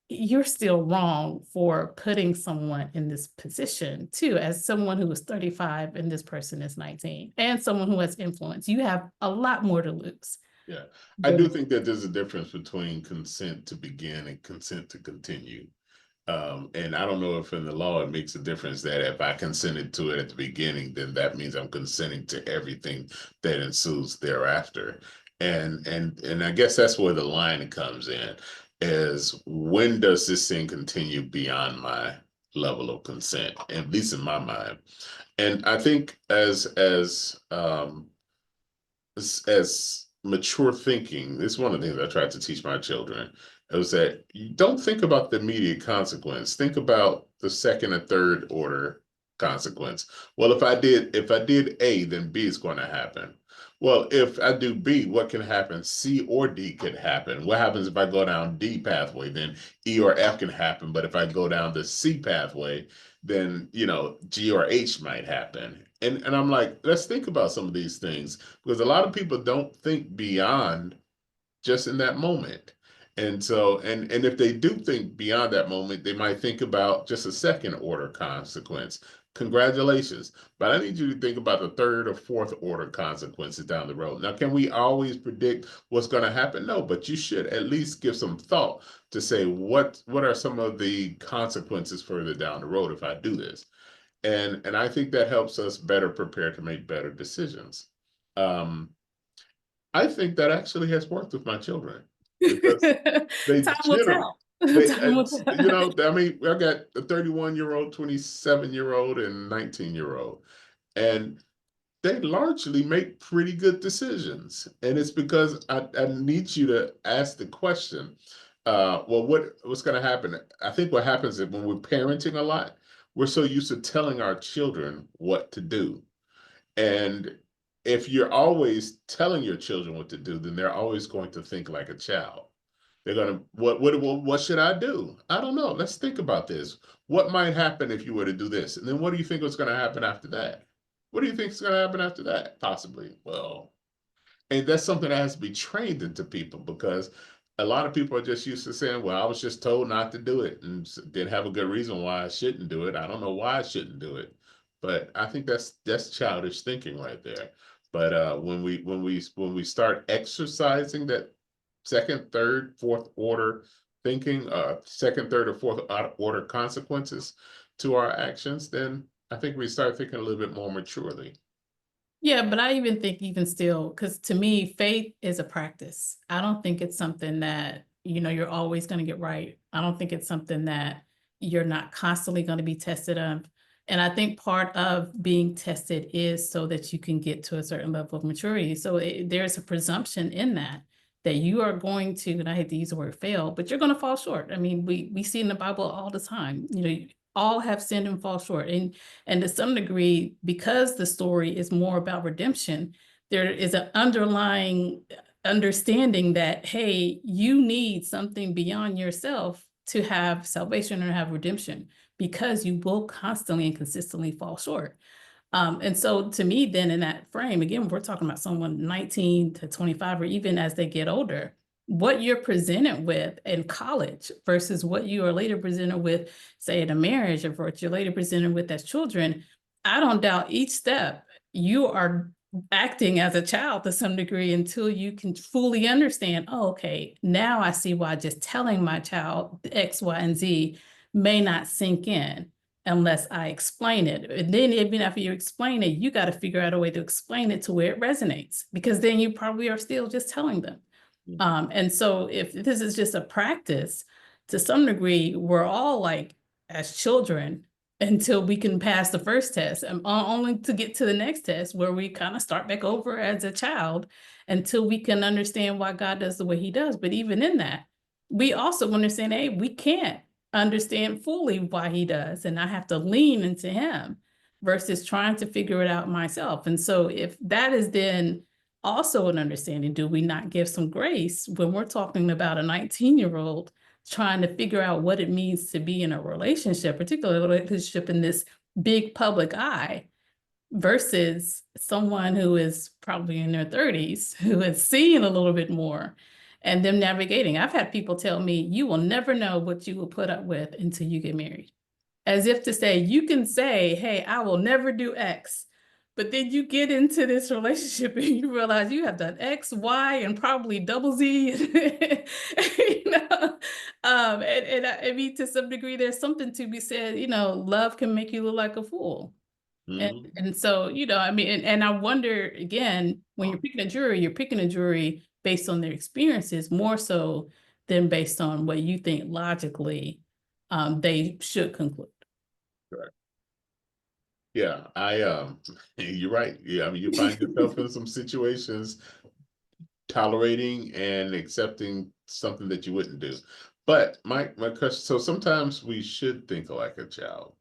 you're still wrong for putting someone in this position too, as someone who is 35 and this person is 19, and someone who has influence. You have a lot more to lose. Yeah, I do think that there's a difference between consent to begin and consent to continue. And I don't know if in the law it makes a difference that if I consented to it at the beginning, then that means I'm consenting to everything that ensues thereafter. And I guess that's where the line comes in, is when does this thing continue beyond my level of consent, at least in my mind. And I think as mature thinking, this is one of the things I try to teach my children, is that you don't think about the immediate consequence. Think about the second and third order consequence. Well, if I did A, then B is going to happen. Well, if I do B, what can happen? C or D could happen. What happens if I go down D pathway? Then E or F can happen. But if I go down the C pathway, then G or H might happen. And I'm like, let's think about some of these things, because a lot of people don't think beyond just in that moment. And so, and if they do think beyond that moment, they might think about just a second order consequence. Congratulations. But I need you to think about the third or fourth order consequences down the road. Now, can we always predict what's going to happen? No, but you should at least give some thought to say, what are some of the consequences further down the road if I do this? And I think that helps us better prepare to make better decisions. Um, I think that actually has worked with my children, because they Time will generally, tell. they, Time will tell. I mean, I got a 31-year-old, 27-year-old, and 19-year-old, and they largely make pretty good decisions. And it's because I need you to ask the question, well, what's going to happen? I think what happens is when we're parenting a lot, we're so used to telling our children what to do. And if you're always telling your children what to do, then they're always going to think like a child. They're gonna, what should I do? I don't know. Let's think about this. What might happen if you were to do this? And then what do you think was going to happen after that? What do you think is going to happen after that? Possibly. Well, and that's something that has to be trained into people, because a lot of people are just used to saying, well, I was just told not to do it and didn't have a good reason why I shouldn't do it. I don't know why I shouldn't do it. But I think that's childish thinking right there. But when we start exercising that second, third, fourth order thinking, second, third, or fourth order consequences to our actions, then I think we start thinking a little bit more maturely. Yeah, but I even think even still, because to me, faith is a practice. I don't think it's something that, you're always going to get right. I don't think it's something that you're not constantly going to be tested on. And I think part of being tested is so that you can get to a certain level of maturity. So there's a presumption in that you are going to, and I hate to use the word fail, but you're going to fall short. I mean, we see in the Bible all the time, all have sinned and fall short. And to some degree, because the story is more about redemption, there is an underlying understanding that, hey, you need something beyond yourself to have salvation or have redemption, because you will constantly and consistently fall short. And so to me, then in that frame, again, we're talking about someone 19 to 25, or even as they get older, what you're presented with in college versus what you are later presented with, say, in a marriage, or what you're later presented with as children, I don't doubt each step you are acting as a child to some degree until you can fully understand, oh, okay, now I see why just telling my child X, Y, and Z may not sink in unless I explain it. And then even after you explain it, you got to figure out a way to explain it to where it resonates, because then you probably are still just telling them. And so if this is just a practice, to some degree, we're all like as children until we can pass the first test, and only to get to the next test where we kind of start back over as a child until we can understand why God does the way he does. But even in that, we also understand, hey, we can't understand fully why he does, and I have to lean into him versus trying to figure it out myself. And so if that is then also an understanding, do we not give some grace when we're talking about a 19-year-old trying to figure out what it means to be in a relationship, particularly a relationship in this big public eye, versus someone who is probably in their 30s, who has seen a little bit more and them navigating. I've had people tell me, you will never know what you will put up with until you get married. As if to say, you can say, hey, I will never do X. But then you get into this relationship and you realize you have done X, Y, and probably double Z. I mean, to some degree, there's something to be said, love can make you look like a fool. And, Mhm. and so, I mean, and I wonder, again, when you're picking a jury based on their experiences more so than based on what you think logically they should conclude. Correct. Yeah, you're right. Yeah, I mean, you find yourself in some situations tolerating and accepting something that you wouldn't do. But my question, so sometimes we should think like a child,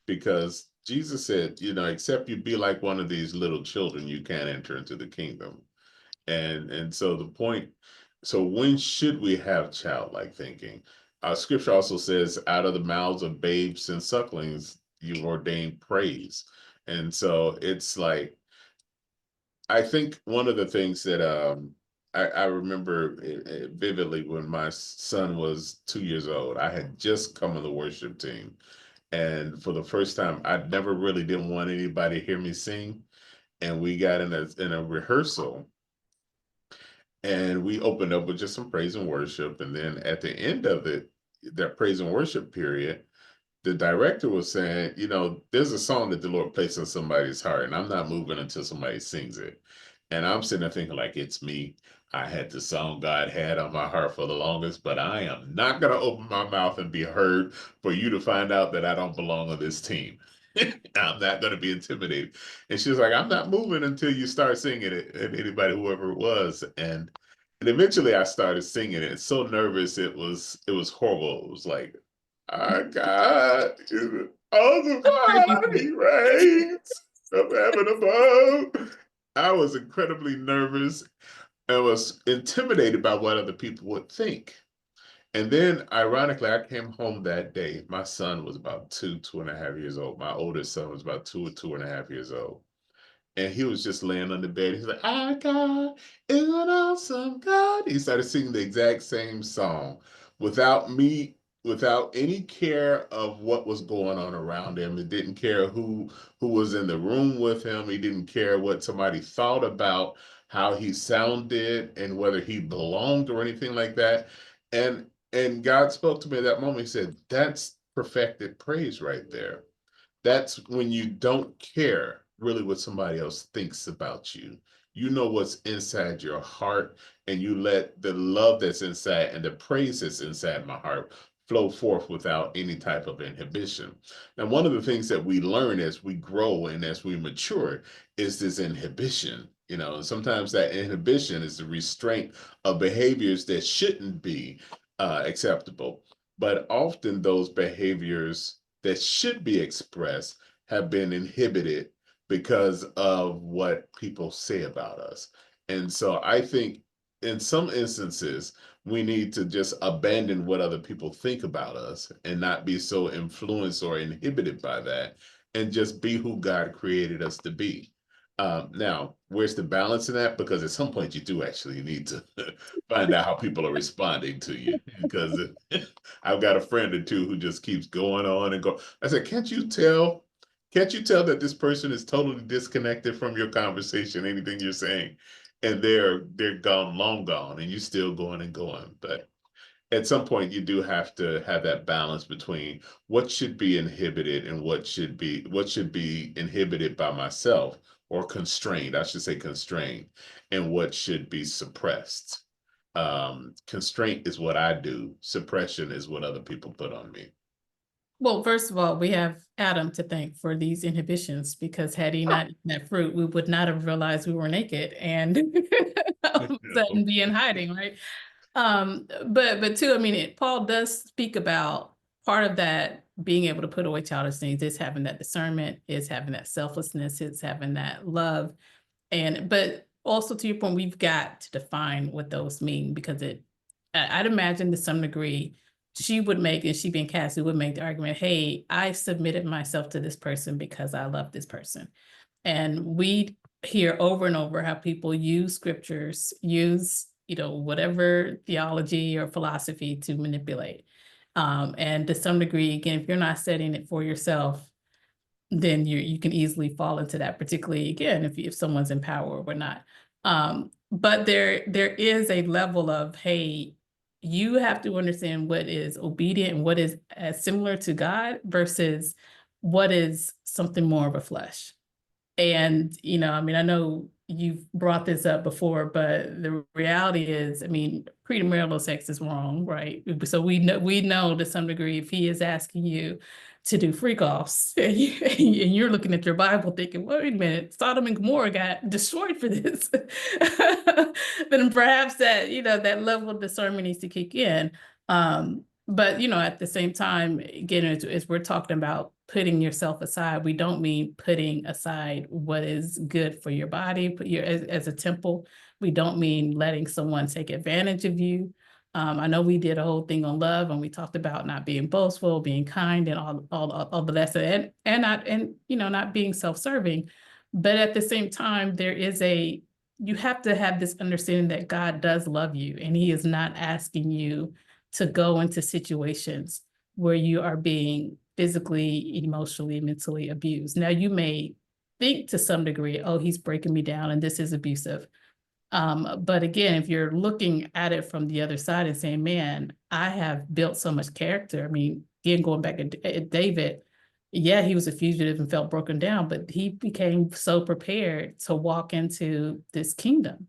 because Jesus said, except you be like one of these little children, you can't enter into the kingdom. And so the point, so when should we have childlike thinking? Scripture also says, out of the mouths of babes and sucklings, you've ordained praise. And so it's like, I think one of the things that I remember vividly when my son was 2 years old. I had just come on the worship team. And for the first time, I never really didn't want anybody to hear me sing. And we got in a rehearsal, and we opened up with just some praise and worship. And then at the end of it, that praise and worship period, the director was saying, there's a song that the Lord placed on somebody's heart, and I'm not moving until somebody sings it. And I'm sitting there thinking, like, it's me. I had the song God had on my heart for the longest, but I am not going to open my mouth and be heard for you to find out that I don't belong on this team. I'm not going to be intimidated. And she was like, I'm not moving until you start singing it. And anybody, whoever it was. And eventually I started singing it. So nervous, it was horrible. It was like, our God is awesome God, he reigns from heaven above. I was incredibly nervous and was intimidated by what other people would think. And then, ironically, I came home that day. My son was about 2.5 years old. My oldest son was about 2.5 years old. And he was just laying on the bed. He's like, "Our God is an awesome God." He started singing the exact same song without me, without any care of what was going on around him. He didn't care who was in the room with him. He didn't care what somebody thought about how he sounded and whether he belonged or anything like that. And God spoke to me at that moment. He said, "That's perfected praise right there." That's when you don't care really what somebody else thinks about you. You know what's inside your heart, and you let the love that's inside and the praise that's inside my heart flow forth without any type of inhibition. Now, one of the things that we learn as we grow and as we mature is this inhibition. And sometimes that inhibition is the restraint of behaviors that shouldn't be acceptable. But often those behaviors that should be expressed have been inhibited because of what people say about us. And so I think in some instances, we need to just abandon what other people think about us and not be so influenced or inhibited by that and just be who God created us to be. Now, where's the balance in that? Because at some point, you do actually need to find out how people are responding to you. Because I've got a friend or two who just keeps going on and go. I said, "Can't you tell? Can't you tell that this person is totally disconnected from your conversation, anything you're saying, and they're gone, long gone, and you're still going and going." But at some point, you do have to have that balance between what should be inhibited and what should be inhibited by myself or constrained. I should say constrained, and what should be suppressed. Constraint is what I do. Suppression is what other people put on me. Well, first of all, we have Adam to thank for these inhibitions, because had he not eaten that fruit, we would not have realized we were naked and all of a sudden be in hiding, right? But too, I mean, Paul does speak about part of that being able to put away childish things is having that discernment, is having that selflessness, is having that love. But also to your point, we've got to define what those mean, because I'd imagine to some degree, she would make, and she being Cassie would make the argument, hey, I submitted myself to this person because I love this person. And we hear over and over how people use scriptures, use, whatever theology or philosophy to manipulate. And to some degree, again, if you're not setting it for yourself, then you can easily fall into that, particularly again, if someone's in power or whatnot. But there is a level of, hey, you have to understand what is obedient and what is as similar to God versus what is something more of a flesh. And, I mean, I know you've brought this up before, but the reality is, I mean, premarital sex is wrong, right? So we know to some degree, if he is asking you to do freak offs and you're looking at your Bible thinking, wait a minute, Sodom and Gomorrah got destroyed for this, then perhaps that level of discernment needs to kick in. But at the same time, again, as we're talking about putting yourself aside, we don't mean putting aside what is good for your body, as a temple. We don't mean letting someone take advantage of you. I know we did a whole thing on love, and we talked about not being boastful, being kind, and all the rest of it, and not being self-serving. But at the same time, you have to have this understanding that God does love you, and He is not asking you to go into situations where you are being physically, emotionally, mentally abused. Now, you may think to some degree, oh, he's breaking me down and this is abusive. But again, if you're looking at it from the other side and saying, man, I have built so much character. I mean, again, going back at David, yeah, he was a fugitive and felt broken down, but he became so prepared to walk into this kingdom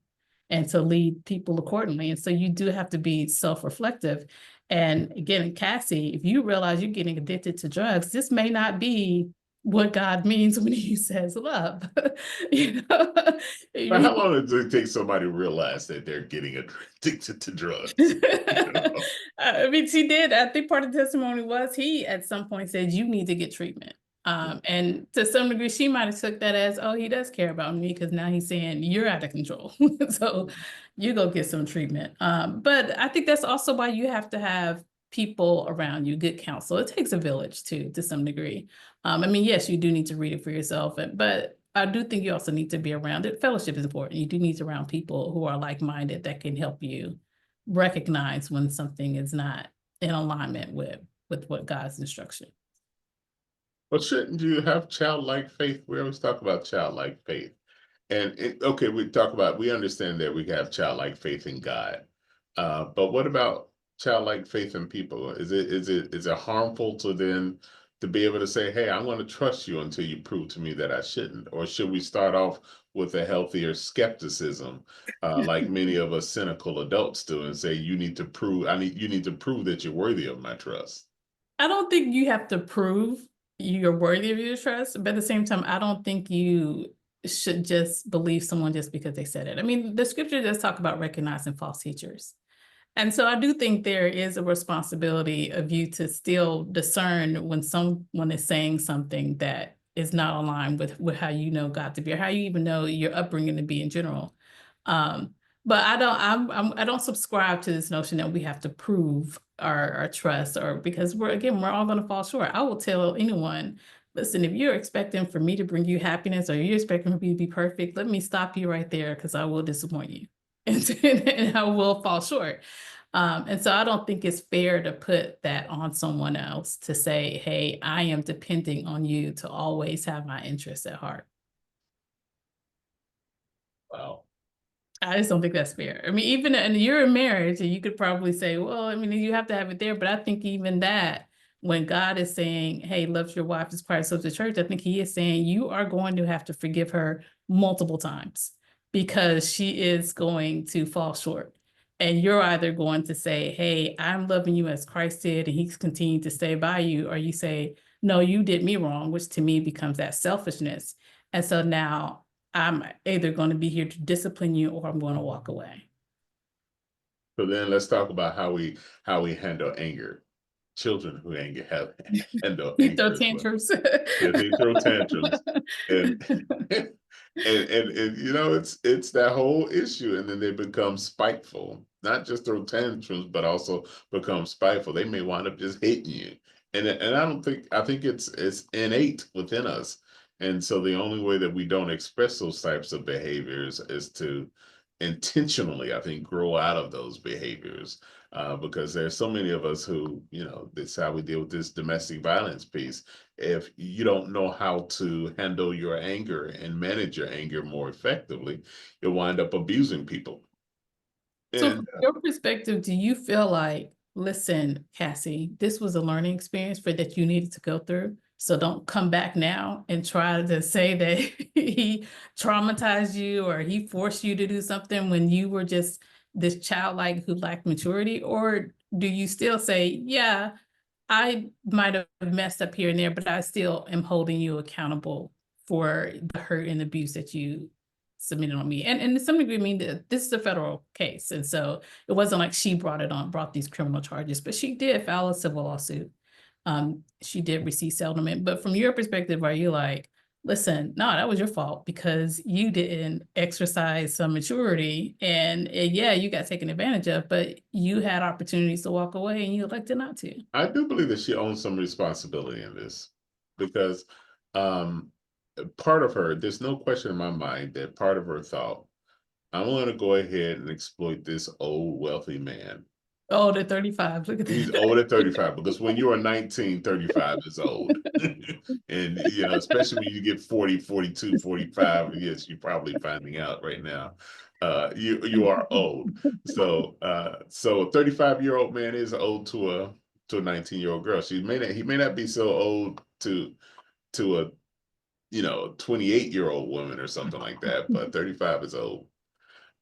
and to lead people accordingly. And so you do have to be self-reflective. And again, Cassie, if you realize you're getting addicted to drugs, this may not be what God means when he says love. you know, But you how long does it take somebody to realize that they're getting addicted to drugs? I mean, she did. I think part of the testimony was he at some point said, you need to get treatment. And to some degree, she might have took that as, oh, he does care about me because now he's saying you're out of control. So you go get some treatment. But I think that's also why you have to have people around you, good counsel. It takes a village too, to some degree. I mean, yes, you do need to read it for yourself, but I do think you also need to be around it. Fellowship is important. You do need to around people who are like-minded that can help you recognize when something is not in alignment with what God's instruction. But shouldn't you have childlike faith? We always talk about childlike faith. And okay, we understand that we have childlike faith in God. But what about childlike faith in people? Is it harmful to then to be able to say, hey, I'm going to trust you until you prove to me that I shouldn't? Or should we start off with a healthier skepticism, like many of us cynical adults do, and say, you need to prove that you're worthy of my trust? I don't think you have to prove you're worthy of your trust, but at the same time, I don't think you should just believe someone just because they said it. I mean, the scripture does talk about recognizing false teachers. And so I do think there is a responsibility of you to still discern when someone is saying something that is not aligned with how you know God to be, or how you even know your upbringing to be in general. Um, but I don't subscribe to this notion that we have to prove our trust, or because we're all going to fall short. I will tell anyone, listen, if you're expecting for me to bring you happiness, or you're expecting for me to be perfect, let me stop you right there, because I will disappoint you. And I will fall short. And so I don't think it's fair to put that on someone else to say, hey, I am depending on you to always have my interests at heart. Wow. I just don't think that's fair. I mean, even and you're in marriage, and you could probably say, well, I mean, you have to have it there. But I think even that, when God is saying, hey, love your wife as Christ loves the church, I think he is saying you are going to have to forgive her multiple times, because she is going to fall short. And you're either going to say, hey, I'm loving you as Christ did, and he's continuing to stay by you, or you say, no, you did me wrong, which to me becomes that selfishness. And so now I'm either going to be here to discipline you, or I'm going to walk away. So then let's talk about how we handle anger. Children who handle You throw anger as well. tantrums. Yeah, they throw tantrums, and and it's that whole issue, and then they become spiteful. Not just throw tantrums, but also become spiteful. They may wind up just hating you, and I think it's innate within us, and so the only way that we don't express those types of behaviors is to intentionally, I think, grow out of those behaviors, because there's so many of us who, that's how we deal with this domestic violence piece. If you don't know how to handle your anger and manage your anger more effectively, you'll wind up abusing people. So And from your perspective, do you feel like, listen, Cassie, this was a learning experience for that you needed to go through. So don't come back now and try to say that he traumatized you, or he forced you to do something when you were just this childlike who lacked maturity? Or do you still say, yeah, I might have messed up here and there, but I still am holding you accountable for the hurt and abuse that you submitted on me? And to some degree, I mean, this is a federal case. And so it wasn't like she brought these criminal charges, but she did file a civil lawsuit. She did receive settlement. But from your perspective, are you like, listen, no, that was your fault because you didn't exercise some maturity, and yeah, you got taken advantage of, but you had opportunities to walk away and you elected not to. I do believe that she owns some responsibility in this, because um, part of her, there's no question in my mind that part of her thought, I'm going to go ahead and exploit this old wealthy man. Oh, the 35. Look at He's old at that. 35, because when you are 19, 35 is old. And, especially when you get 40, 42, 45, yes, you're probably finding out right now. You are old. So a 35-year-old man is old to a 19-year-old girl. He may not be so old to a 28-year-old woman or something like that, but 35 is old.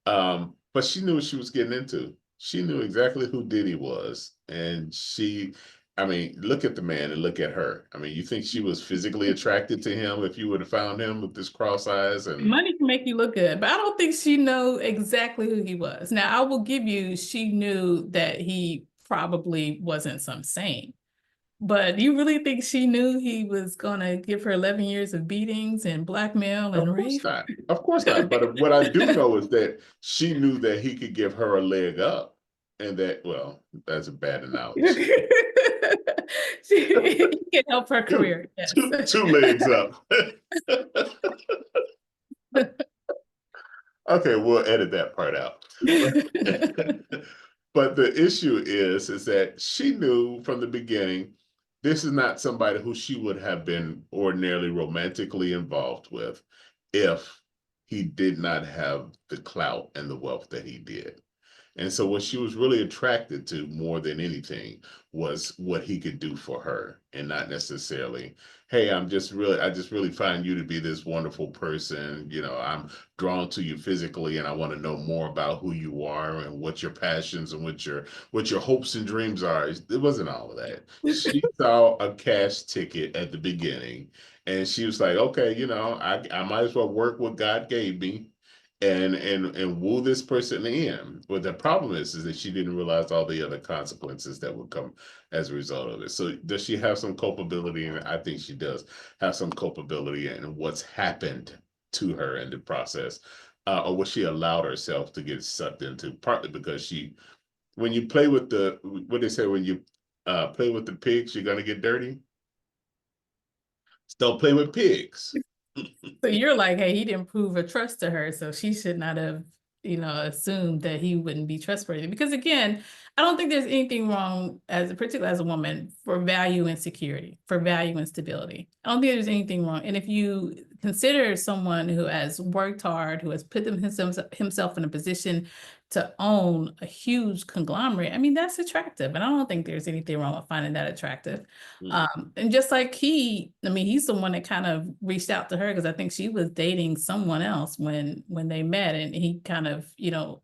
But she knew what she was getting into. She knew exactly who Diddy was. And I mean, look at the man and look at her. I mean, you think she was physically attracted to him if you would have found him with this cross eyes? And Money can make you look good, but I don't think she knew exactly who he was. Now, I will give you, she knew that he probably wasn't some saint, But you really think she knew he was gonna give her 11 years of beatings and blackmail Of and course rape? not. Of course not. But what I do know is that she knew that he could give her a leg up. And that, well, that's a bad analogy. She can help her Two, career, yes. two legs up. Okay, we'll edit that part out. But the issue is that she knew from the beginning this is not somebody who she would have been ordinarily romantically involved with if he did not have the clout and the wealth that he did. And so what she was really attracted to more than anything was what he could do for her and not necessarily, hey, I just really find you to be this wonderful person. You know, I'm drawn to you physically and I want to know more about who you are and what your passions and what your hopes and dreams are. It wasn't all of that. She saw a cash ticket at the beginning and she was like, okay, you know, I might as well work what God gave me and woo this person in. But the problem is that she didn't realize all the other consequences that would come as a result of it. So does she have some culpability? And I think she does have some culpability in what's happened to her in the process, or what she allowed herself to get sucked into. Partly because when you play with what they say, when you play with the pigs, you're gonna get dirty. Don't play with pigs. So you're like, hey, he didn't prove a trust to her, so she should not have, assumed that he wouldn't be trustworthy. Because again, I don't think there's anything wrong particularly as a woman, for value and security, for value and stability. I don't think there's anything wrong. And if you consider someone who has worked hard, who has put himself in a position to own a huge conglomerate, I mean, that's attractive. And I don't think there's anything wrong with finding that attractive. And just like he's the one that kind of reached out to her because I think she was dating someone else when they met, and he kind of,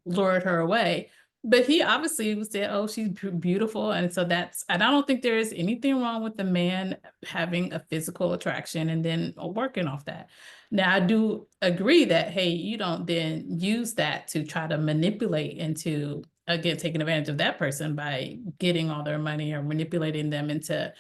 lured her away. But he obviously said, "Oh, she's beautiful," and so and I don't think there is anything wrong with the man having a physical attraction and then working off that. Now, I do agree that, hey, you don't then use that to try to manipulate into, again, taking advantage of that person by getting all their money or manipulating them into,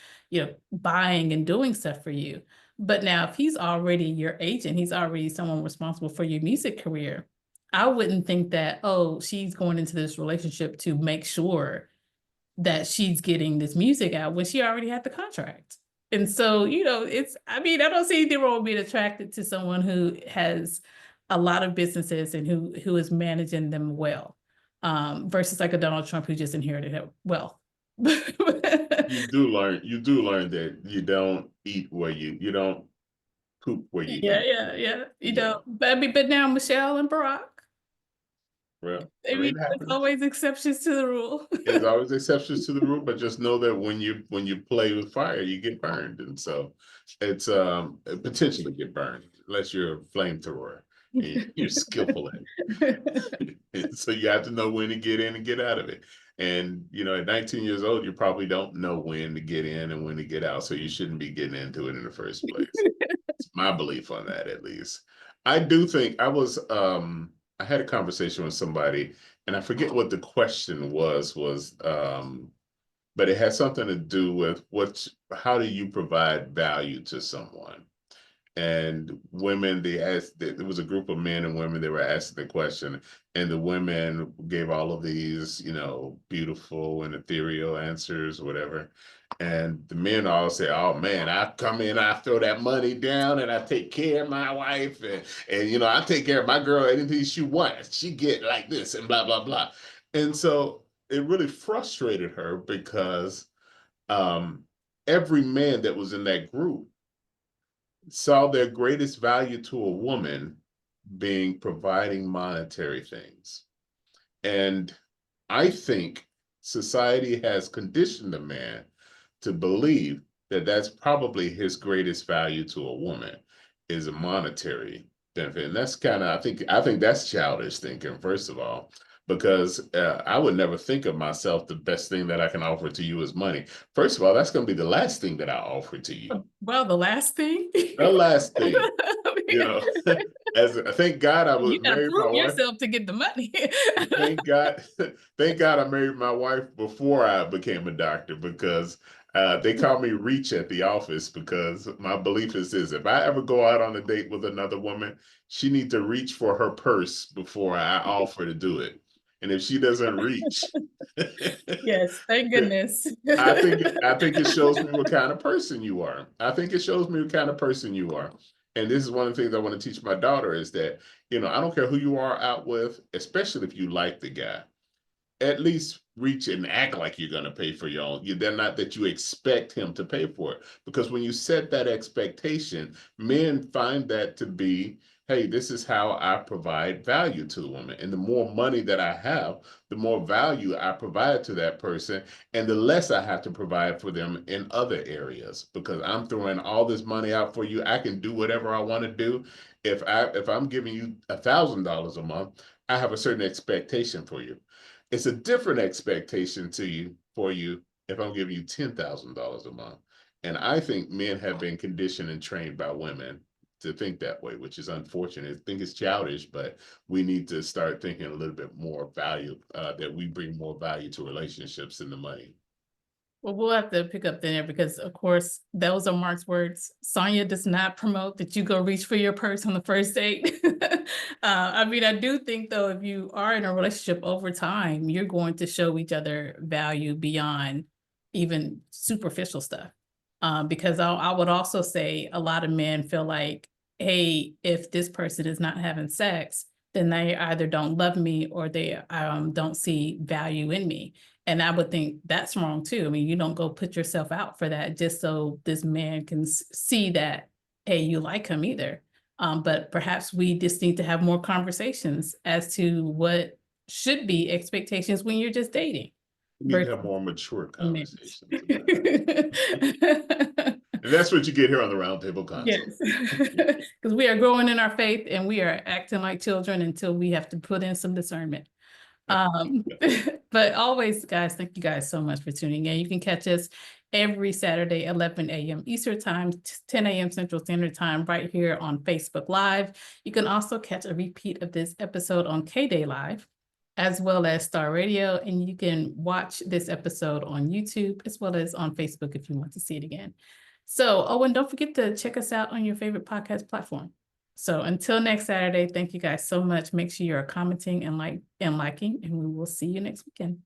buying and doing stuff for you. But now, if he's already your agent, he's already someone responsible for your music career, I wouldn't think that, oh, she's going into this relationship to make sure that she's getting this music out when she already had the contract. And so, I don't see anything wrong with being attracted to someone who has a lot of businesses and who is managing them well, versus like a Donald Trump who just inherited wealth. You do learn that you don't eat where you don't poop where you Yeah, eat. yeah, yeah. Yeah. But now Michelle and Barack, Well, I I mean, mean, it there's happens. always exceptions to the rule. There's always exceptions to the rule, but just know that when you play with fire, you get burned, and so it's potentially get burned unless you're a flamethrower and you're skillful at it. So you have to know when to get in and get out of it. And you know, at 19 years old, you probably don't know when to get in and when to get out, so you shouldn't be getting into it in the first place. It's my belief on that, at least. I do think I had a conversation with somebody and I forget what the question was but it had something to do with how do you provide value to someone? And women, they asked, there was a group of men and women, they were asking the question, and the women gave all of these, you know, beautiful and ethereal answers, whatever. And the men all say, oh man, I come in, I throw that money down and I take care of my wife and you know, I take care of my girl, anything she wants, she get like this and blah, blah, blah. And so it really frustrated her because um, every man that was in that group saw their greatest value to a woman being providing monetary things. And I think society has conditioned a man to believe that that's probably his greatest value to a woman is a monetary benefit. And that's kind of, I think that's childish thinking, first of all, because I would never think of myself the best thing that I can offer to you is money. First of all, that's going to be the last thing that I offer to you. Well, the last thing. The last thing, you know, as thank God I You would gotta marry my prove wife. yourself to get the money. Thank God, thank God I married my wife before I became a doctor because They call me Reach at the office because my belief is this: if I ever go out on a date with another woman, she needs to reach for her purse before I offer to do it. And if she doesn't reach, Yes, thank goodness. I think it shows me what kind of person you are. I think it shows me what kind of person you are. And this is one of the things I want to teach my daughter is that, I don't care who you are out with, especially if you like the guy, at least reach and act like you're going to pay for your own. They're not that you expect him to pay for it. Because when you set that expectation, men find that to be, hey, this is how I provide value to the woman. And the more money that I have, the more value I provide to that person, and the less I have to provide for them in other areas. Because I'm throwing all this money out for you, I can do whatever I want to do. If I'm giving you $1,000 a month, I have a certain expectation for you. It's a different expectation for you if I'm giving you $10,000 a month. And I think men have been conditioned and trained by women to think that way, which is unfortunate. I think it's childish, but we need to start thinking a little bit more value, that we bring more value to relationships than the money. Well, we'll have to pick up there because, of course, those are Mark's words. Sonia does not promote that you go reach for your purse on the first date. I mean, I do think, though, if you are in a relationship over time, you're going to show each other value beyond even superficial stuff. Because I would also say a lot of men feel like, hey, if this person is not having sex, then they either don't love me or they don't see value in me. And I would think that's wrong too. I mean, you don't go put yourself out for that just so this man can see that, hey, you like him either. But perhaps we just need to have more conversations as to what should be expectations when you're just dating. We need to have more mature Versus conversations about it. And that's what you get here on the Roundtable Consult. Yes, because we are growing in our faith and we are acting like children until we have to put in some discernment. But always, guys, thank you guys so much for tuning in. You can catch us every Saturday, 11 a.m. Eastern Time, 10 a.m. Central Standard Time, right here on Facebook Live. You can also catch a repeat of this episode on K-Day Live, as well as Star Radio, and you can watch this episode on YouTube, as well as on Facebook if you want to see it again. So, oh, and don't forget to check us out on your favorite podcast platform. So until next Saturday, thank you guys so much. Make sure you're commenting and liking, and we will see you next weekend.